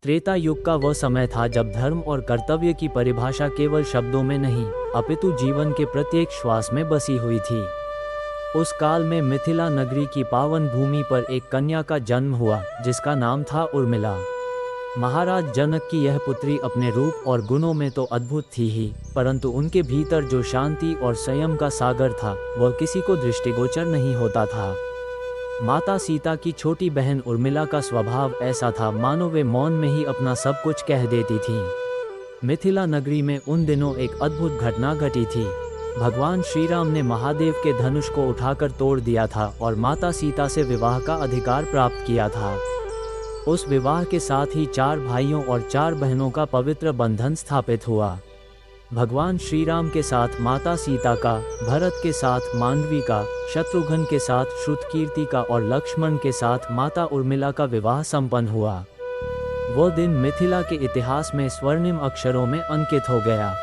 त्रेता युग का वह समय था जब धर्म और कर्तव्य की परिभाषा केवल शब्दों में नहीं, अपितु जीवन के प्रत्येक श्वास में बसी हुई थी। उस काल में मिथिला नगरी की पावन भूमि पर एक कन्या का जन्म हुआ, जिसका नाम था उर्मिला। महाराज जनक की यह पुत्री अपने रूप और गुणों में तो अद्भुत थी ही, परंतु उनके भीतर जो शांति और संयम का सागर था, वह किसी को दृष्टिगोचर नहीं होता था। माता सीता की छोटी बहन उर्मिला का स्वभाव ऐसा था मानो वे मौन में ही अपना सब कुछ कह देती थीं। मिथिला नगरी में उन दिनों एक अद्भुत घटना घटी थी। भगवान श्री राम ने महादेव के धनुष को उठाकर तोड़ दिया था और माता सीता से विवाह का अधिकार प्राप्त किया था। उस विवाह के साथ ही 4 भाइयों और 4 बहनों का पवित्र बंधन स्थापित हुआ। भगवान श्री राम के साथ माता सीता का, भरत के साथ मांडवी का, शत्रुघ्न के साथ श्रुतकीर्ति का और लक्ष्मण के साथ माता उर्मिला का विवाह संपन्न हुआ। वो दिन मिथिला के इतिहास में स्वर्णिम अक्षरों में अंकित हो गया।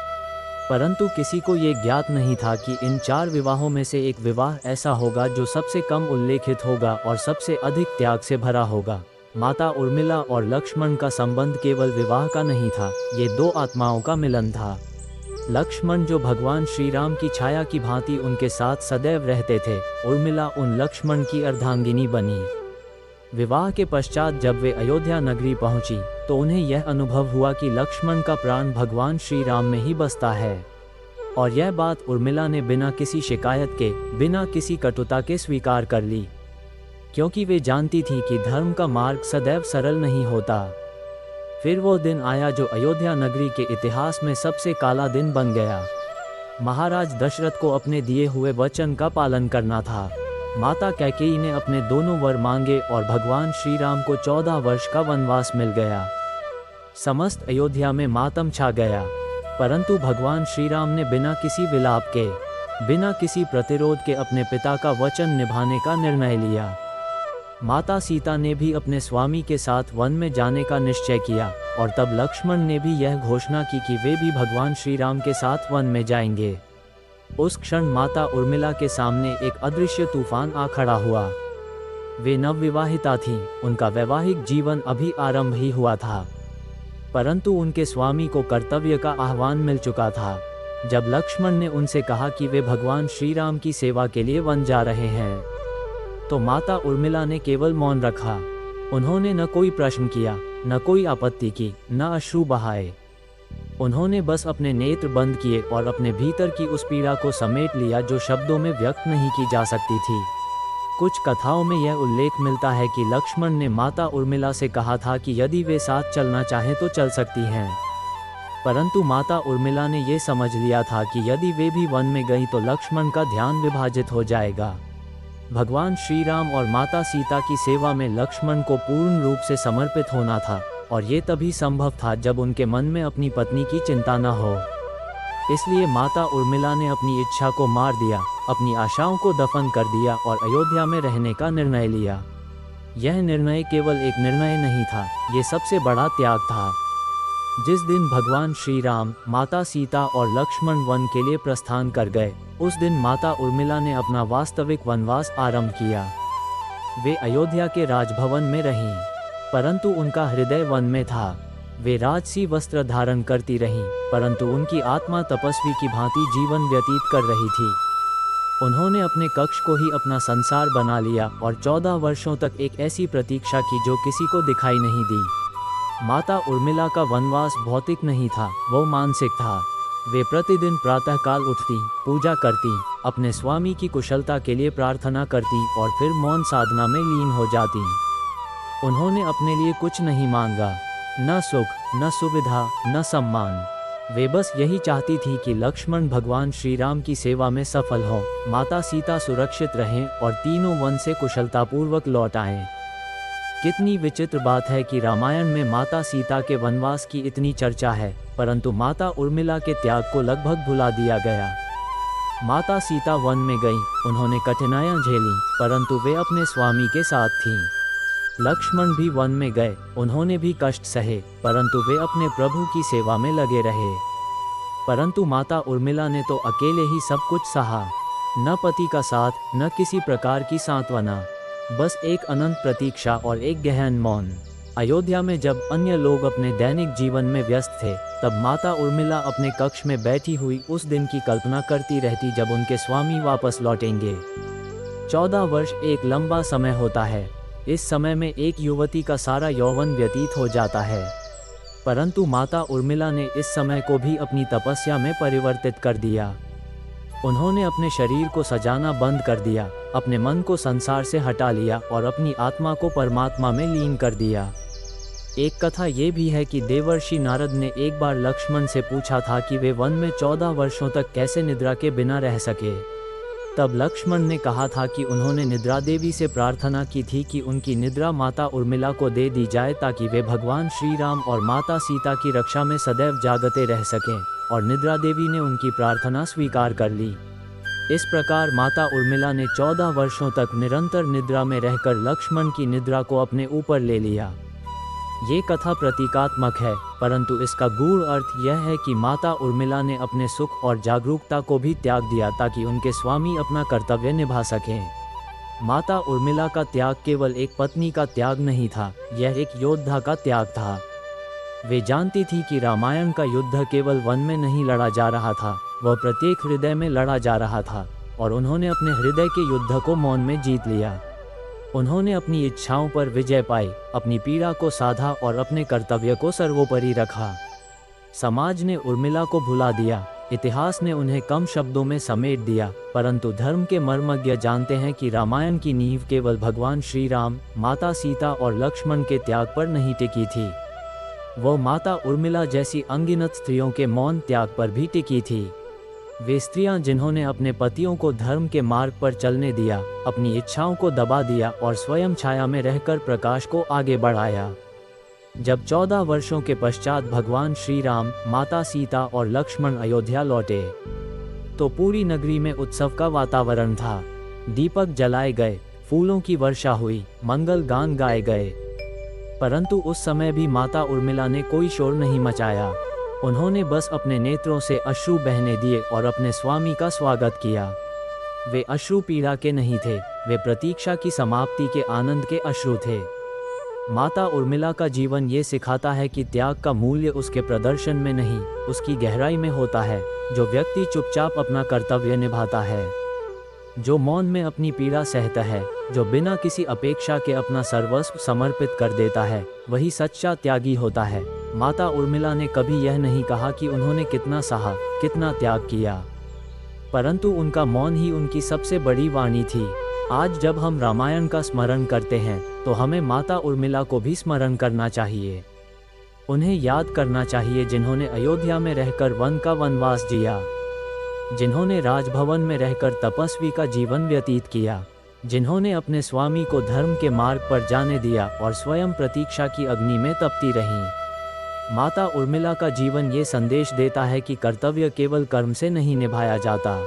परंतु किसी को ये ज्ञात नहीं था कि इन 4 विवाहों में से एक विवाह ऐसा होगा जो सबसे कम उल्लेखित होगा और सबसे अधिक त्याग से भरा होगा। माता उर्मिला और लक्ष्मण का संबंध केवल विवाह का नहीं था, ये 2 आत्माओं का मिलन था। लक्ष्मण जो भगवान श्री राम की छाया की भांति उनके साथ सदैव रहते थे, उर्मिला उन लक्ष्मण की अर्धांगिनी बनी। विवाह के पश्चात जब वे अयोध्या नगरी पहुंची, तो उन्हें यह अनुभव हुआ कि लक्ष्मण का प्राण भगवान श्री राम में ही बसता है। और यह बात उर्मिला ने बिना किसी शिकायत के, बिना किसी कटुता के स्वीकार कर ली, क्योंकि वे जानती थी कि धर्म का मार्ग सदैव सरल नहीं होता। फिर वो दिन आया जो अयोध्या नगरी के इतिहास में सबसे काला दिन बन गया। महाराज दशरथ को अपने दिए हुए वचन का पालन करना था। माता कैकेयी ने अपने दोनों वर मांगे और भगवान श्री राम को 14 वर्ष का वनवास मिल गया। समस्त अयोध्या में मातम छा गया, परंतु भगवान श्री राम ने बिना किसी विलाप के, बिना किसी प्रतिरोध के अपने पिता का वचन निभाने का निर्णय लिया। माता सीता ने भी अपने स्वामी के साथ वन में जाने का निश्चय किया और तब लक्ष्मण ने भी यह घोषणा की कि वे भी भगवान श्री राम के साथ वन में जाएंगे। उस क्षण माता उर्मिला के सामने एक अदृश्य तूफान आ खड़ा हुआ। वे नवविवाहिता थीं, उनका वैवाहिक जीवन अभी आरंभ ही हुआ था, परंतु उनके स्वामी को कर्तव्य का आह्वान मिल चुका था। जब लक्ष्मण ने उनसे कहा कि वे भगवान श्री राम की सेवा के लिए वन जा रहे हैं, तो माता उर्मिला ने केवल मौन रखा। उन्होंने न कोई प्रश्न किया, न कोई आपत्ति की, न अश्रु बहाए। उन्होंने बस अपने नेत्र बंद किए और अपने भीतर की उस पीड़ा को समेट लिया जो शब्दों में व्यक्त नहीं की जा सकती थी। कुछ कथाओं में यह उल्लेख मिलता है कि लक्ष्मण ने माता उर्मिला से कहा था कि यदि वे साथ चलना चाहें तो चल सकती हैं, परंतु माता उर्मिला ने यह समझ लिया था कि यदि वे भी वन में गईं तो लक्ष्मण का ध्यान विभाजित हो जाएगा। भगवान श्री राम और माता सीता की सेवा में लक्ष्मण को पूर्ण रूप से समर्पित होना था, और ये तभी संभव था जब उनके मन में अपनी पत्नी की चिंता न हो। इसलिए माता उर्मिला ने अपनी इच्छा को मार दिया, अपनी आशाओं को दफन कर दिया और अयोध्या में रहने का निर्णय लिया। यह निर्णय केवल एक निर्णय नहीं था, ये सबसे बड़ा त्याग था। जिस दिन भगवान श्री राम, माता सीता और लक्ष्मण वन के लिए प्रस्थान कर गए, उस दिन माता उर्मिला ने अपना वास्तविक वनवास आरंभ किया। वे अयोध्या के राजभवन में रहीं, परंतु उनका हृदय वन में था। वे राजसी वस्त्र धारण करती रहीं, परंतु उनकी आत्मा तपस्वी की भांति जीवन व्यतीत कर रही थी। उन्होंने अपने कक्ष को ही अपना संसार बना लिया और 14 वर्षों तक एक ऐसी प्रतीक्षा की जो किसी को दिखाई नहीं दी। माता उर्मिला का वनवास भौतिक नहीं था, वो मानसिक था। वे प्रतिदिन प्रातःकाल उठती, पूजा करती, अपने स्वामी की कुशलता के लिए प्रार्थना करती और फिर मौन साधना में लीन हो जाती। उन्होंने अपने लिए कुछ नहीं मांगा, न सुख, न सुविधा, न सम्मान। वे बस यही चाहती थी कि लक्ष्मण भगवान श्री राम की सेवा में सफल हों, माता सीता सुरक्षित रहें और तीनों वन से कुशलतापूर्वक लौट आएं। कितनी विचित्र बात है कि रामायण में माता सीता के वनवास की इतनी चर्चा है, परंतु माता उर्मिला के त्याग को लगभग भुला दिया गया। माता सीता वन में गईं, उन्होंने कठिनाइयां झेलीं, परंतु वे अपने स्वामी के साथ थीं। लक्ष्मण भी वन में गए, उन्होंने भी कष्ट सहे, परंतु वे अपने प्रभु की सेवा में लगे रहे। परंतु माता उर्मिला ने तो अकेले ही सब कुछ सहा, न पति का साथ, न किसी प्रकार की सांत्वना, बस एक अनंत प्रतीक्षा और एक गहन मौन। अयोध्या में जब अन्य लोग अपने दैनिक जीवन में व्यस्त थे, तब माता उर्मिला अपने कक्ष में बैठी हुई उस दिन की कल्पना करती रहती जब उनके स्वामी वापस लौटेंगे। 14 वर्ष एक लंबा समय होता है। इस समय में एक युवती का सारा यौवन व्यतीत हो जाता है, परंतु माता उर्मिला ने इस समय को भी अपनी तपस्या में परिवर्तित कर दिया। उन्होंने अपने शरीर को सजाना बंद कर दिया, अपने मन को संसार से हटा लिया और अपनी आत्मा को परमात्मा में लीन कर दिया। एक कथा ये भी है कि देवर्षि नारद ने एक बार लक्ष्मण से पूछा था कि वे वन में 14 वर्षों तक कैसे निद्रा के बिना रह सके। तब लक्ष्मण ने कहा था कि उन्होंने निद्रा देवी से प्रार्थना की थी कि उनकी निद्रा माता उर्मिला को दे दी जाए ताकि वे भगवान श्री राम और माता सीता की रक्षा में सदैव जागते रह सकें, और निद्रा देवी ने उनकी प्रार्थना स्वीकार कर ली। इस प्रकार माता उर्मिला ने 14 वर्षों तक निरंतर निद्रा में रहकर लक्ष्मण की निद्रा को अपने ऊपर ले लिया। ये कथा प्रतीकात्मक है, परंतु इसका गूढ़ अर्थ यह है कि माता उर्मिला ने अपने सुख और जागरूकता को भी त्याग दिया ताकि उनके स्वामी अपना कर्तव्य निभा सकें। माता उर्मिला का त्याग केवल एक पत्नी का त्याग नहीं था, यह एक योद्धा का त्याग था। वे जानती थी कि रामायण का युद्ध केवल वन में नहीं लड़ा जा रहा था, वह प्रत्येक हृदय में लड़ा जा रहा था, और उन्होंने अपने हृदय के युद्ध को मौन में जीत लिया। उन्होंने अपनी इच्छाओं पर विजय पाई, अपनी पीड़ा को साधा और अपने कर्तव्य को सर्वोपरि रखा। समाज ने उर्मिला को भुला दिया, इतिहास ने उन्हें कम शब्दों में समेट दिया, परंतु धर्म के मर्मज्ञ जानते हैं कि रामायण की नींव केवल भगवान श्री राम, माता सीता और लक्ष्मण के त्याग पर नहीं टिकी थी, वो माता उर्मिला जैसी अनगिनत स्त्रियों के मौन त्याग पर भी टिकी थी। वे स्त्रियां जिन्होंने अपने पतियों को धर्म के मार्ग पर चलने दिया, अपनी इच्छाओं को दबा दिया और स्वयं छाया में रहकर प्रकाश को आगे बढ़ाया। जब 14 वर्षों के पश्चात भगवान श्री राम, माता सीता और लक्ष्मण अयोध्या लौटे, तो पूरी नगरी में उत्सव का वातावरण था। दीपक जलाए गए, फूलों की वर्षा हुई, मंगल गान गाए गए, परंतु उस समय भी माता उर्मिला ने कोई शोर नहीं मचाया। उन्होंने बस अपने नेत्रों से अश्रु बहने दिए और अपने स्वामी का स्वागत किया। वे अश्रु पीड़ा के नहीं थे, वे प्रतीक्षा की समाप्ति के आनंद के अश्रु थे। माता उर्मिला का जीवन ये सिखाता है कि त्याग का मूल्य उसके प्रदर्शन में नहीं, उसकी गहराई में होता है। जो व्यक्ति चुपचाप अपना कर्तव्य निभाता है, जो मौन में अपनी पीड़ा सहता है, जो बिना किसी अपेक्षा के अपना सर्वस्व समर्पित कर देता है, वही सच्चा त्यागी होता है। माता उर्मिला ने कभी यह नहीं कहा कि उन्होंने कितना सहा, कितना त्याग किया, परंतु उनका मौन ही उनकी सबसे बड़ी वाणी थी। आज जब हम रामायण का स्मरण करते हैं, तो हमें माता उर्मिला को भी स्मरण करना चाहिए। उन्हें याद करना चाहिए जिन्होंने अयोध्या में रहकर वन का वनवास जिया, जिन्होंने राजभवन में रहकर तपस्वी का जीवन व्यतीत किया, जिन्होंने अपने स्वामी को धर्म के मार्ग पर जाने दिया और स्वयं प्रतीक्षा की अग्नि में तपती रहीं। माता उर्मिला का जीवन ये संदेश देता है कि कर्तव्य केवल कर्म से नहीं निभाया जाता,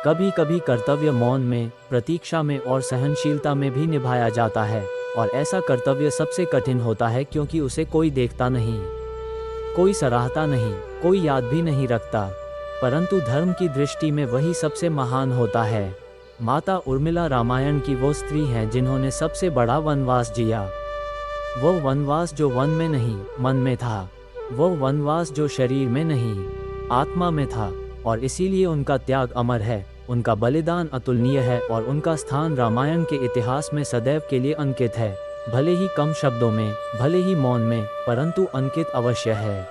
कभी कभी कर्तव्य मौन में, प्रतीक्षा में और सहनशीलता में भी निभाया जाता है। और ऐसा कर्तव्य सबसे कठिन होता है क्योंकि उसे कोई देखता नहीं, कोई सराहता नहीं, कोई याद भी नहीं रखता, परंतु धर्म की दृष्टि में वही सबसे महान होता है। माता उर्मिला रामायण की वो स्त्री हैं जिन्होंने सबसे बड़ा वनवास जिया। वो वनवास जो वन में नहीं, मन में था। वो वनवास जो शरीर में नहीं, आत्मा में था, और इसीलिए उनका त्याग अमर है, उनका बलिदान अतुलनीय है और उनका स्थान रामायण के इतिहास में सदैव के लिए अंकित है। भले ही कम शब्दों में, भले ही मौन में, परंतु अंकित अवश्य है।